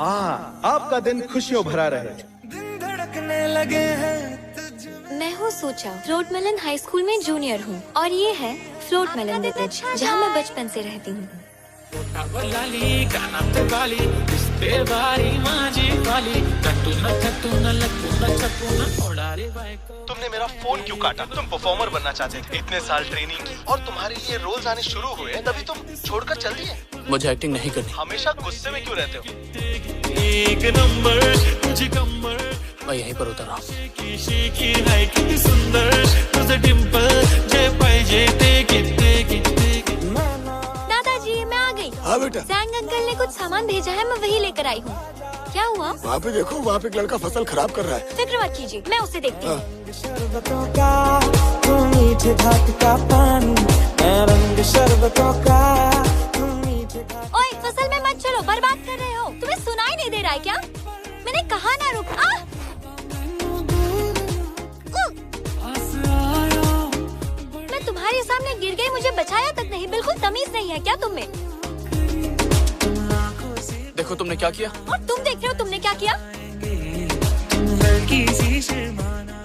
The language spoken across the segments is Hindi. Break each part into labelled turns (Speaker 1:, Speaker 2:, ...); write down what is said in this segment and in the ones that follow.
Speaker 1: आपका दिन खुशियों भरा रहे।
Speaker 2: दिन धड़कने लगे हैं।
Speaker 3: मैं हूँ सोचा, फ्लोट मेलन हाई स्कूल में जूनियर हूँ और ये है फ्लोट मेलन विलेज, जहाँ मैं बचपन से रहती हूँ।
Speaker 1: तुमने मेरा फोन क्यों काटा? तुम परफॉर्मर बनना चाहते थे, इतने साल ट्रेनिंग की और तुम्हारे लिए रोल्स आने शुरू हुए, तभी तुम छोड़कर चल दिए।
Speaker 4: मुझे एक्टिंग नहीं करनी।
Speaker 1: हमेशा गुस्से में क्यों रहते हो?
Speaker 2: एक नंबर तुझे कमर,
Speaker 4: मैं यहीं पर उतर रहा हूँ।
Speaker 2: किती सुंदर तुझे डिंपल जे पाहिजे
Speaker 3: दादाजी मैं आ गई।
Speaker 5: हाँ बेटा।
Speaker 3: जैंग अंकल ने कुछ सामान भेजा है, मैं वही लेकर आई हूँ। क्या हुआ?
Speaker 5: वहाँ पे देखो, वहाँ पे एक लड़का फसल खराब कर रहा है।
Speaker 3: फिक्र मत कीजिए, मैं उसे देखती हूँ।
Speaker 2: शरबतों का तू मीठे घाट का पानी, मैं रंग शरबतों का तू मीठे घाट।
Speaker 3: ओए फसल में मत चलो, बर्बाद कर रहे हो। तुम्हें सुनाई नहीं दे रहा है क्या? मैंने कहा ना रुक। मैं तुम्हारे सामने गिर गई, मुझे बचाया तक नहीं। बिल्कुल तमीज नहीं है क्या तुम में?
Speaker 4: देखो तुमने क्या किया।
Speaker 3: और तुम देख रहे हो तुमने क्या किया?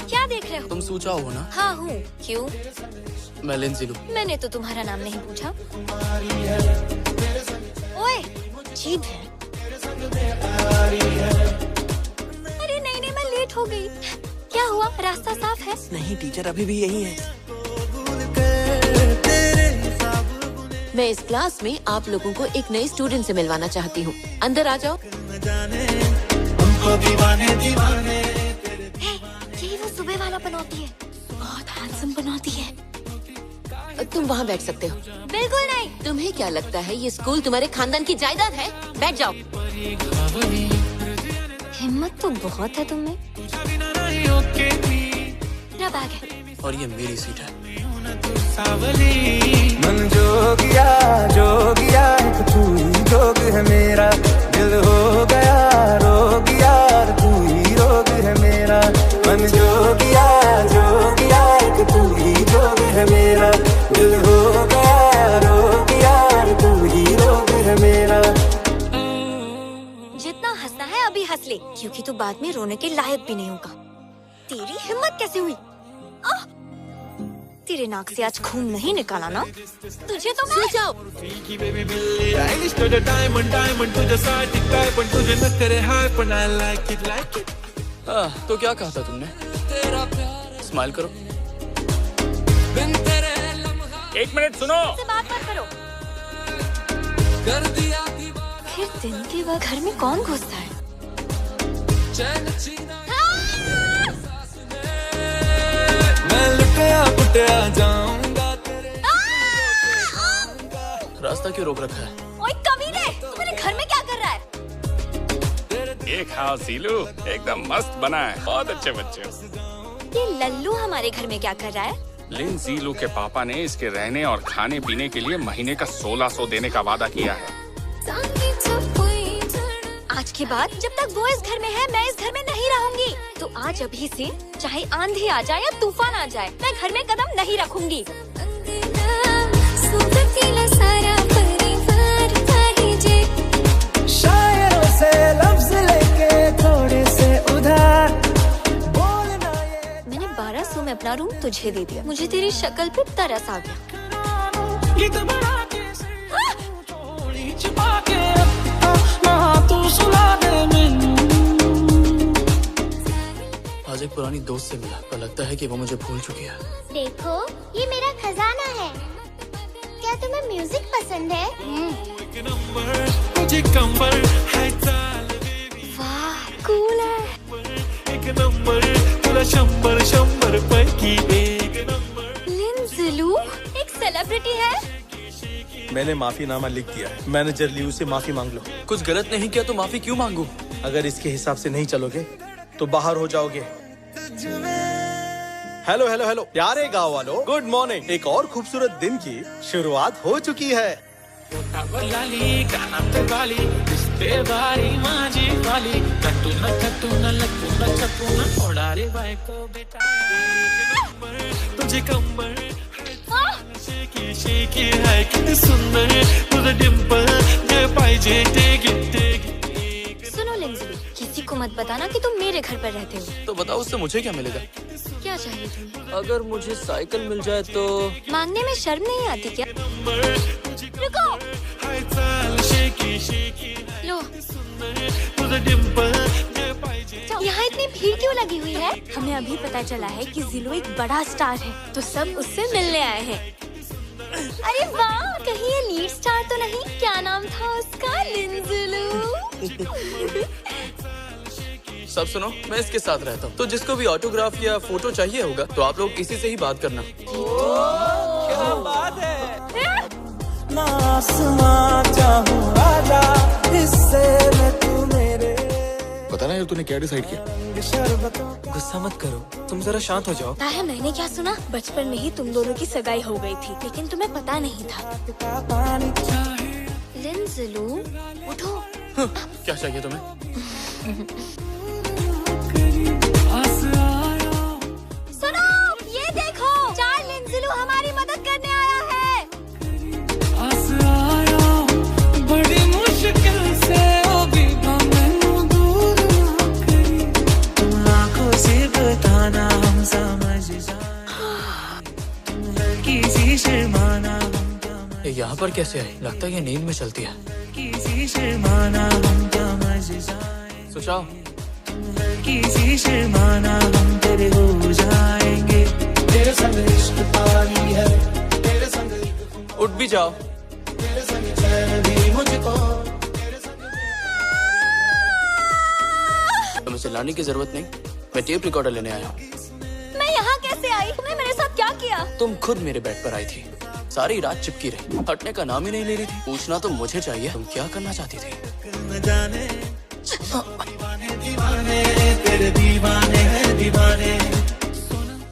Speaker 3: क्या देख रहे हो?
Speaker 4: तुम सूचा हो ना?
Speaker 3: हाँ हूँ। क्यों?
Speaker 4: मैं लिंजी लू।
Speaker 3: मैंने तो तुम्हारा नाम नहीं पूछा। ओए जीत है। अरे नहीं, मैं लेट हो गई। क्या हुआ? रास्ता साफ है?
Speaker 4: नहीं टीचर, अभी भी यही है।
Speaker 6: मैं इस क्लास में आप लोगों को एक नए स्टूडेंट से मिलवाना चाहती हूँ। अंदर आ जाओ।
Speaker 3: यही वो सुबह वाला बनौती है, बहुत हैंडसम बनौती है।
Speaker 6: तुम वहाँ बैठ सकते हो।
Speaker 3: बिल्कुल नहीं।
Speaker 6: तुम्हें क्या लगता है ये स्कूल तुम्हारे खानदान की जायदाद है? बैठ जाओ।
Speaker 3: हिम्मत तो बहुत है तुममें। मेरा बैग है।
Speaker 4: और ये मेरी सीट है।
Speaker 2: मन जोगिया जोगिया, एक तू ही जोग है मेरा, दिल हो गया रोगिया, तू ही रोग है मेरा। मन जोगिया जोगिया, एक तू ही जोग है मेरा, दिल हो गया रोगिया, तू ही रोग है मेरा।
Speaker 3: जितना हंसना है अभी हंस ले, क्योंकि तू बाद में रोने के लायक भी नहीं होगा। तेरी हिम्मत कैसे हुई? तेरे नाक से आज खून नहीं निकाला ना? तुझे तो मैं...
Speaker 6: जाओ।
Speaker 4: तो क्या कहा था तुमने? स्माइल करो।
Speaker 7: एक मिनट सुनो।
Speaker 3: से बात मत करो। फिर दिन के वक्त घर में कौन घुसता है?
Speaker 2: मैं लुटिया पुटिया जाऊंगा तेरे।
Speaker 4: रास्ता क्यों रोक रखा है?
Speaker 3: ओए कमीने, तू मेरे घर में क्या कर रहा है?
Speaker 7: ये खाओ सीलू, एकदम मस्त बना है, बहुत अच्छे बच्चे हो।
Speaker 3: ये लल्लू हमारे घर में क्या कर रहा है?
Speaker 7: लिन जीलू के पापा ने इसके रहने और खाने पीने के लिए महीने का 1600 देने का वादा किया है।
Speaker 3: आज के बाद जब तक वो इस घर में है, मैं इस घर में नहीं रहूंगी। तो आज अभी से चाहे आंधी आ जाए या तूफान आ जाए, मैं घर में कदम नहीं रखूंगी।
Speaker 2: शायरों से लफ्ज लेके थोड़े से उधार बोलना ये।
Speaker 3: मैंने 1200 में अपना रूम तुझे दे दिया। मुझे तेरी शक्ल पे तरस आ गया।
Speaker 2: ये तो बड़ा कैसे चोरी छुपा के तू सुला दे मैनू।
Speaker 4: आज एक पुरानी दोस्त से मिला, पर लगता है कि वो मुझे भूल चुकी है।
Speaker 8: देखो ये मेरा खजाना है। क्या तुम्हें म्यूजिक पसंद है?
Speaker 2: एक नंबर तुझे कंबर है चाल बेबी।
Speaker 3: वाह कूल है।
Speaker 2: एक नंबर तुला शंबर शंबर पैकी एक नंबर।
Speaker 3: लिन ज़िलू एक सेलिब्रिटी है।
Speaker 1: मैंने माफीनामा लिख दिया है। मैनेजर लियू से माफी मांग लो।
Speaker 4: कुछ गलत नहीं किया तो माफी क्यों मांगू?
Speaker 1: अगर इसके हिसाब से नहीं चलोगे तो बाहर हो जाओगे। हेलो हेलो हेलो प्यारे गाँव वालों, गुड मॉर्निंग। एक और खूबसूरत दिन की शुरुआत हो चुकी है।
Speaker 2: तुझे कंबर शेकी है किती सुंदर तुझं डिंपल जे पाहिजे ते घे।
Speaker 3: सुनो को मत बताना कि तुम मेरे घर पर रहते हो।
Speaker 4: तो बताओ उससे मुझे क्या मिलेगा?
Speaker 3: क्या चाहिए तुम्हें?
Speaker 4: अगर मुझे साइकिल मिल जाए तो।
Speaker 3: मांगने में शर्म नहीं आती क्या? रुको। लो। यहाँ इतनी भीड़ क्यों लगी हुई है? हमें अभी पता चला है कि जिलू एक बड़ा स्टार है, तो सब उससे मिलने आए हैं। अरे वाह, कहीं ये लीड स्टार तो नहीं? क्या नाम था उसका? लिंजिलू।
Speaker 4: सब सुनो, मैं इसके साथ रहता हूँ, तो जिसको भी ऑटोग्राफ या फोटो चाहिए होगा तो आप लोग इसी से ही बात करना।
Speaker 2: क्या बात है? ना आसमां चाहूं आजा, इससे मैं तू मेरे।
Speaker 5: पता ना यार तूने क्या डिसाइड किया?
Speaker 2: गुस्सा मत करो, तुम जरा शांत हो जाओ।
Speaker 3: पता है मैंने क्या सुना? बचपन में ही तुम दोनों की सगाई हो गई थी, लेकिन तुम्हें पता नहीं था। लिंजिलू, उठो।
Speaker 4: क्या चाहिए तुम्हें?
Speaker 3: सुनो, ये देखो, चार्ल्स लिंजिलू हमारी मदद करने आया है।
Speaker 2: बड़ी मुश्किल से तुम आंखों से बताना हम समझ जाए, किसी शर्माना
Speaker 4: ये यहाँ पर कैसे आई? लगता है ये नींद में चलती है।
Speaker 2: किसी शर्माना हम समझ जाए,
Speaker 4: सोचाओ।
Speaker 2: किसी शर्माना हम तेरे हो जाएंगे। तेरे संग इश्क पानी है, तेरे संग
Speaker 4: उठ भी जाओ।
Speaker 2: तेरे संग चैन भी मुझको।
Speaker 4: तुम्हें चिल्लाने की जरूरत नहीं, मैं टेप रिकॉर्डर लेने आया हूँ।
Speaker 3: मैं यहाँ कैसे आई? तुमने मेरे साथ क्या किया?
Speaker 4: तुम खुद मेरे बेड पर आई थी, सारी रात चिपकी रही, हटने का नाम ही नहीं ले रही थी। पूछना तो मुझे चाहिए, तुम क्या करना चाहती थी?
Speaker 2: जाने दीवाने तेरे दीवाने हैं दीवाने।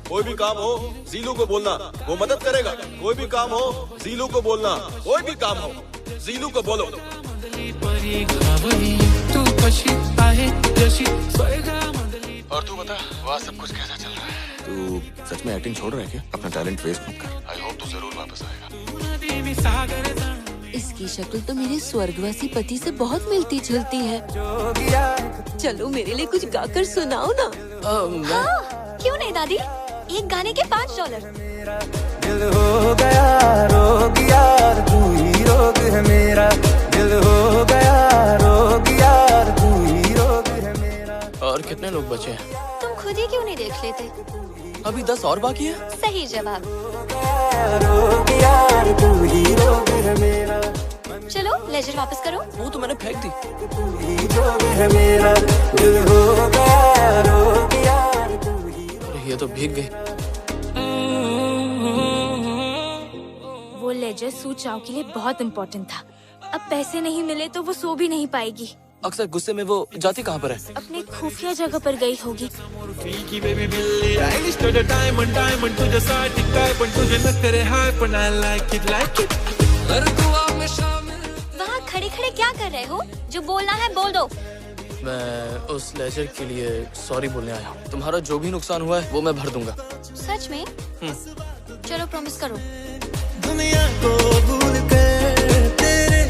Speaker 9: कोई भी काम हो जीलू को बोलना, वो मदद करेगा। कोई भी काम हो जीलू को बोलना, कोई भी काम हो जीलू को बोलो।
Speaker 1: और तू बता, वहाँ सब कुछ कैसा चल रहा है?
Speaker 5: तू सच में एक्टिंग छोड़ रहा है क्या? अपना टैलेंट वेस्ट मत कर।
Speaker 1: आई होप तू जरूर वापस आएगा।
Speaker 6: इसकी शक्ल तो मेरे स्वर्गवासी पति से बहुत मिलती जुलती है। चलो मेरे लिए कुछ गाकर सुनाओ ना।
Speaker 3: हाँ, क्यों नहीं दादी? एक गाने के $5।
Speaker 2: दिल हो गया रोग यार, तू ही रोग है मेरा। दिल हो गया रोग यार, तू ही रोग है मेरा।
Speaker 4: और कितने लोग बचे हैं?
Speaker 3: तुम खुद ही क्यों नहीं देख लेते?
Speaker 4: अभी 10 और बाकी है।
Speaker 3: सही जवाब।
Speaker 2: रोग यार, तू ही रोग है मेरा।
Speaker 3: चलो लेजर वापस करो।
Speaker 4: वो तो मैंने फेंक दी।
Speaker 2: तू ही रोग है मेरा। दिल हो गया रोग यार, तू ही।
Speaker 4: अरे ये तो भीग गई।
Speaker 3: वो लेजर सू चाओ के लिए बहुत इम्पोर्टेंट था। अब पैसे नहीं मिले तो वो सो भी नहीं पाएगी।
Speaker 4: अक्सर गुस्से में वो जाती कहाँ पर है?
Speaker 3: अपने खुफिया जगह पर गई होगी। वहाँ खड़े खड़े क्या कर रहे हो? जो बोलना है बोल दो।
Speaker 4: मैं उस लेजर के लिए सॉरी बोलने आया हूँ। तुम्हारा जो भी नुकसान हुआ है वो मैं भर दूंगा।
Speaker 3: सच में? चलो प्रॉमिस करो।
Speaker 2: दुनिया को भूल कर तेरे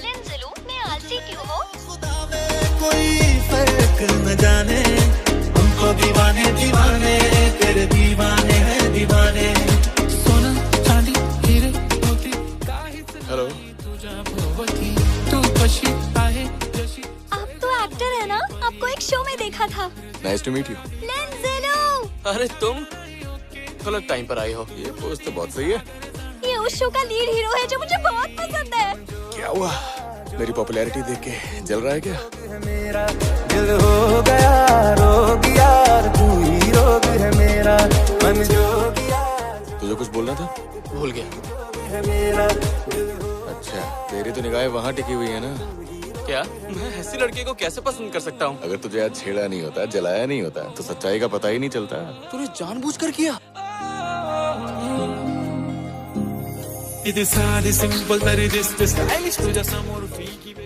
Speaker 3: लिंजिलू, मैं आलसी क्यों हो?
Speaker 2: खुदा में कोई फर्क न जाने, हमको दीवाने दीवाने तेरे दीवाने हैं दीवाने। सोना चांदी हीरे मोती
Speaker 5: हेलो।
Speaker 2: तू खुशी आहे।
Speaker 3: आप तो एक्टर है ना? आपको एक शो में देखा था।
Speaker 5: Nice to meet you.
Speaker 3: लिंजिलू,
Speaker 4: अरे तुम गलत टाइम पर आई हो।
Speaker 5: ये पोस्ट तो बहुत सही है।
Speaker 3: ये उस शो का लीड हीरो है जो मुझे बहुत पसंद है।
Speaker 5: क्या हुआ? मेरी पॉपुलैरिटी देख के जल रहा है क्या?
Speaker 2: मेरा दिल हो गया रोग यार, तू ही रोग है मेरा। मन जोग यार,
Speaker 5: तुझे कुछ बोलना था?
Speaker 4: भूल गया।
Speaker 2: है मेरा।
Speaker 5: अच्छा, तेरी तो निगाहें वहाँ टिकी हुई है ना?
Speaker 4: क्या मैं ऐसी लड़के को कैसे पसंद कर सकता हूँ?
Speaker 5: अगर तुझे आज छेड़ा नहीं होता, जलाया नहीं होता, तो सच्चाई का पता ही नहीं चलता।
Speaker 4: तूने जानबूझकर किया।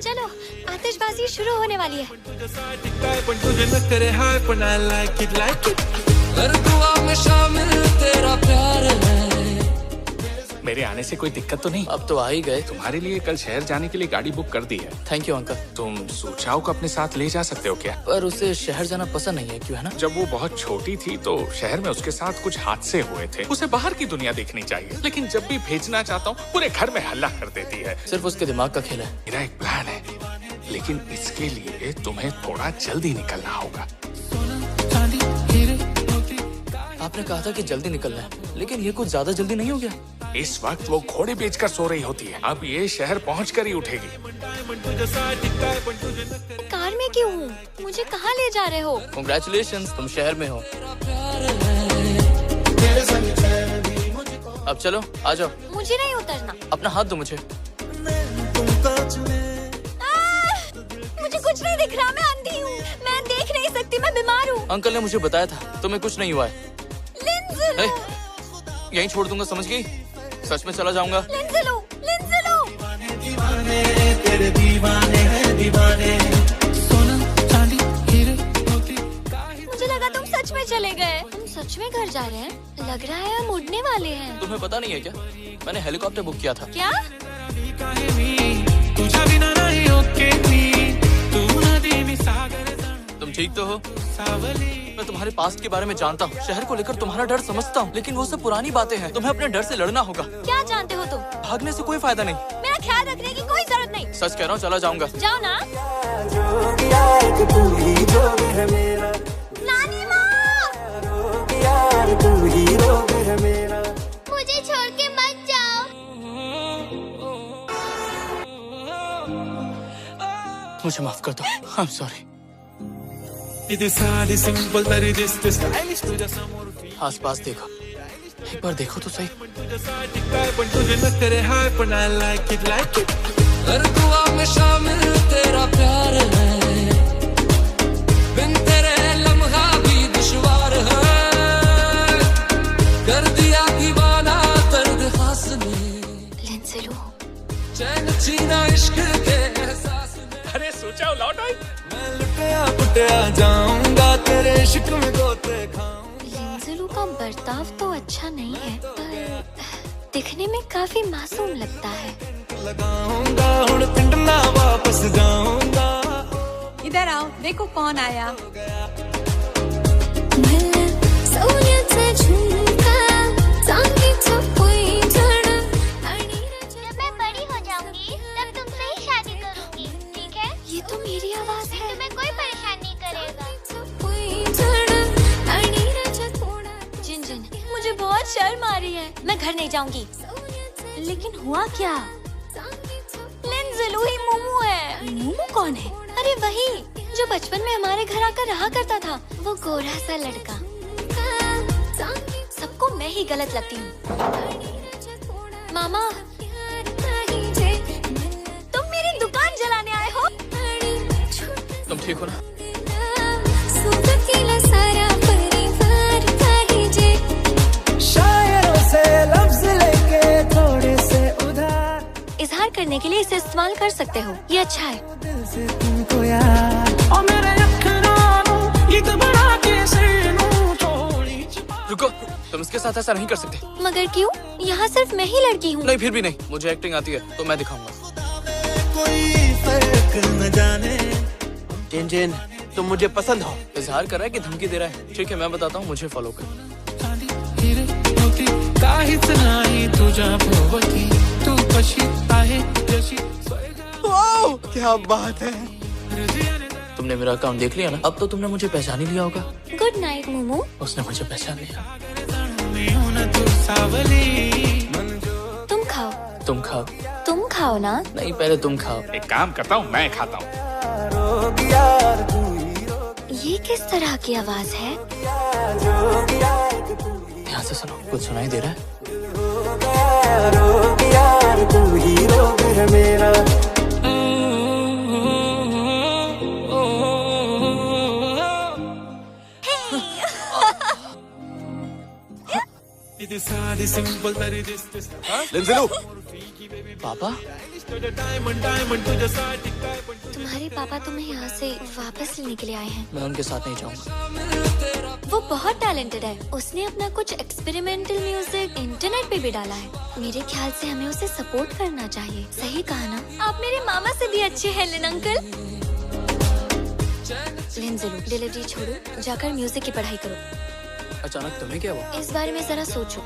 Speaker 3: चलो आतिशबाजी शुरू होने वाली है।
Speaker 2: शामिल तेरा प्यार है।
Speaker 7: मेरे आने से कोई दिक्कत तो नहीं?
Speaker 4: अब तो आ ही गए।
Speaker 7: तुम्हारे लिए कल शहर जाने के लिए गाड़ी बुक कर दी है।
Speaker 4: Thank you uncle.
Speaker 7: तुम सूचाओ को अपने साथ ले जा सकते हो क्या?
Speaker 4: पर उसे शहर जाना पसंद नहीं है, क्यों है ना?
Speaker 7: जब वो बहुत छोटी थी तो शहर में उसके साथ कुछ हादसे हुए थे। उसे बाहर की दुनिया देखनी चाहिए, लेकिन जब भी भेजना चाहता हूँ पूरे घर में हल्ला कर देती है।
Speaker 4: सिर्फ उसके दिमाग का खेल है।
Speaker 7: मेरा एक प्लान है, लेकिन इसके लिए तुम्हें थोड़ा जल्दी निकलना होगा।
Speaker 4: आपने कहा था कि जल्दी निकलना है, लेकिन ये कुछ ज्यादा जल्दी नहीं हो गया?
Speaker 7: इस वक्त वो घोड़े बेचकर सो रही होती है। अब ये शहर पहुंचकर ही उठेगी।
Speaker 3: कार में क्यों हूँ? मुझे कहाँ ले जा रहे हो?
Speaker 4: कांग्रेचुलेशंस, तुम शहर में हो। अब चलो, आ जाओ।
Speaker 3: मुझे नहीं उतरना।
Speaker 4: अपना हाथ दो मुझे।
Speaker 3: मुझे कुछ नहीं दिख रहा, मैं अंधी हूँ, मैं देख नहीं सकती, मैं बीमार हूँ।
Speaker 4: अंकल ने मुझे बताया था तुम्हें कुछ नहीं हुआ है।
Speaker 3: लिंज़लो!
Speaker 4: यहीं छोड़ दूंगा, समझ गई? सच में चला जाऊंगा।
Speaker 3: लिंज़लो! लिंज़लो! मुझे लगा तुम सच में चले गए। तुम सच में घर जा रहे हैं? लग रहा है हम उड़ने वाले हैं।
Speaker 4: तुम्हें पता नहीं है क्या? मैंने हेलीकॉप्टर बुक किया था।
Speaker 3: क्या?
Speaker 4: तुम ठीक तो हो? मैं तुम्हारे पास्ट के बारे में जानता हूँ, शहर को लेकर तुम्हारा डर समझता हूँ, लेकिन वो सब पुरानी बातें हैं। तुम्हें अपने डर से लड़ना होगा।
Speaker 3: क्या जानते हो तुम?
Speaker 4: भागने से कोई फायदा नहीं।
Speaker 3: मेरा ख्याल रखने की कोई जरूरत नहीं।
Speaker 4: सच कह रहा हूँ, चला जाऊंगा।
Speaker 3: जाओ ना। नानी माँ!
Speaker 8: मुझे छोड़ के मत जाओ।
Speaker 4: मुझे माफ कर दो। I am sorry. आस पास देखो, एक बार देखो तो सही।
Speaker 2: हर दुआ में शामिल तेरा प्यार है, बिन तेरे लम्हा भी दुश्वार है, कर दिया दीवाना दर्द खास ने,
Speaker 3: लिंज़लो!
Speaker 2: चैन छीना इश्क के एहसास ने।
Speaker 7: अरे सोचा लौट आई।
Speaker 2: मैं लुटिया पुटिया जाऊंगा तेरे इश्क में गोते खाऊं।
Speaker 3: लिंज़लो का बर्ताव तो अच्छा नहीं है, पर दिखने में काफी मासूम लगता है।
Speaker 2: लगाऊंगा हुण पिंड ना वापस जाऊंगा।
Speaker 6: इधर आओ, देखो कौन आया।
Speaker 8: जब मैं बड़ी हो जाऊंगी तब तुमसे ही शादी करूंगी, ठीक है?
Speaker 3: ये तो मेरी आवाज है।
Speaker 8: तुम्हें कोई परेशान नहीं करेगा।
Speaker 3: जिन, मुझे बहुत शर्म आ रही है। मैं घर नहीं जाऊंगी। लेकिन हुआ क्या? लिंज़लो ही मोमो है। मोमो कौन है? अरे वही जो बचपन में हमारे घर आकर रहा करता था, वो गोरा सा लड़का। सबको मैं ही गलत लगती हूँ। मामा, तुम मेरी दुकान जलाने आए हो?
Speaker 4: तुम ठीक हो ना?
Speaker 2: शायरों से लफ्ज लेके थोड़े से उधार,
Speaker 3: इजहार करने के लिए इसे इस्तेमाल कर सकते हो, ये अच्छा है।
Speaker 2: दिल से तुमको यार और मेरे अखरों नू ये घबरा के सिर नू छोड़ी।
Speaker 4: रुको, तुम इसके साथ ऐसा नहीं कर सकते।
Speaker 3: मगर क्यों? यहाँ सिर्फ मैं ही लड़की हूँ।
Speaker 4: नहीं, फिर भी नहीं। मुझे एक्टिंग आती है तो मैं दिखाऊंगा।
Speaker 2: कोई फर्क न जाने।
Speaker 9: जिन जिन, तुम मुझे पसंद हो।
Speaker 4: इजहार कर रहा है कि धमकी दे रहा है? ठीक है, मैं बताता हूँ, मुझे फॉलो कर।
Speaker 9: क्या बात है।
Speaker 4: तुमने मेरा अकाउंट देख लिया ना? अब तो तुमने मुझे पहचान ही लिया होगा।
Speaker 3: Good night momo.
Speaker 4: उसने मुझे पहचान लिया।
Speaker 3: तुम खाओ।
Speaker 4: तुम खाओ।
Speaker 3: तुम खाओ ना।
Speaker 4: नहीं, पहले तुम खाओ।
Speaker 7: एक काम करता हूँ, मैं खाता हूँ।
Speaker 3: ये किस तरह की आवाज है?
Speaker 4: ध्यान से सुनो, कुछ सुनाई दे रहा है?
Speaker 2: तू ही रोग है मेरा।
Speaker 9: लिंज़लो!
Speaker 4: पापा,
Speaker 3: तुम्हारे पापा तुम्हें यहाँ से वापस लेने के लिए आए हैं।
Speaker 4: मैं उनके साथ नहीं जाऊंगा।
Speaker 3: वो बहुत टैलेंटेड है। उसने अपना कुछ एक्सपेरिमेंटल म्यूजिक इंटरनेट पे भी डाला है। मेरे ख्याल से हमें उसे सपोर्ट करना चाहिए। सही कहा ना? आप मेरे मामा से भी अच्छे हैं लिन अंकल। लिन ज़िलू, डिलीवरी छोड़ो, जाकर म्यूजिक की पढ़ाई करो।
Speaker 4: अचानक तुम्हें क्या हुआ?
Speaker 3: इस बारे में जरा सोचो।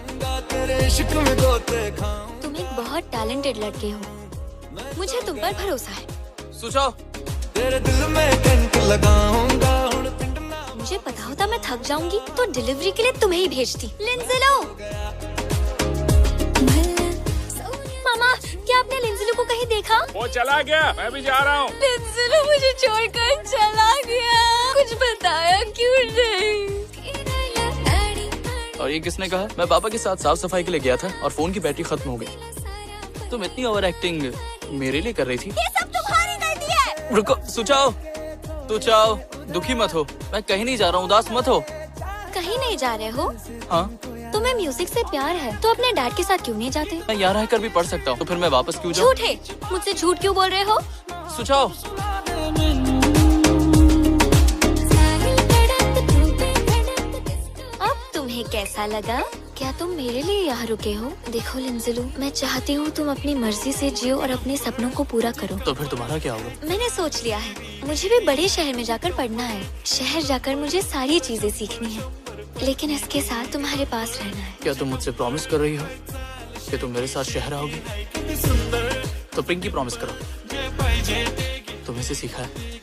Speaker 3: तुम एक बहुत टैलेंटेड लड़के हो। मुझे तुम पर भरोसा है।
Speaker 4: सुचाओ,
Speaker 2: तेरे दिल में टेंट लगाऊंगा।
Speaker 3: मुझे पता होता मैं थक जाऊंगी तो डिलीवरी के लिए तुम्हें ही भेजती। लिंजिलो, मामा, क्या आपने लिंजिलो को कहीं देखा?
Speaker 7: वो चला गया, मैं भी जा रहा हूँ।
Speaker 3: लिंजिलो मुझे छोड़कर चला गया। कुछ बताया क्यों नहीं?
Speaker 4: और ये किसने कहा? मैं पापा के साथ साफ सफाई के लिए गया था और फोन की बैटरी खत्म हो गई। तुम इतनी ओवर एक्टिंग मेरे लिए कर रही थी।
Speaker 3: ये सब तुम्हारी गलती है।
Speaker 4: रुको, सुचाओ, दुखी मत हो। मैं कहीं नहीं जा रहा हूँ, उदास मत हो।
Speaker 3: कहीं नहीं जा रहे हो?
Speaker 4: हाँ,
Speaker 3: तुम्हें म्यूजिक से प्यार है तो अपने डैड के साथ क्यों नहीं जाते?
Speaker 4: मैं यहाँ रहकर भी पढ़ सकता हूँ, तो फिर मैं वापस क्यों जाऊँ?
Speaker 3: झूठ है, मुझसे झूठ क्यों बोल रहे हो?
Speaker 4: सुचाओ,
Speaker 3: अब तुम्हें कैसा लगा? क्या तुम मेरे लिए यहाँ रुके हो? देखो लिंजिलो, मैं चाहती हूँ तुम अपनी मर्जी से जियो और अपने सपनों को पूरा करो।
Speaker 4: तो फिर तुम्हारा क्या होगा?
Speaker 3: मैंने सोच लिया है, मुझे भी बड़े शहर में जाकर पढ़ना है। शहर जाकर मुझे सारी चीजें सीखनी है, लेकिन इसके साथ तुम्हारे पास रहना है।
Speaker 4: क्या तुम मुझसे प्रॉमिस कर रही हो कि तुम मेरे साथ शहर आओगी? तो पिंकी प्रॉमिस करो, तुम्हें से सीखा है।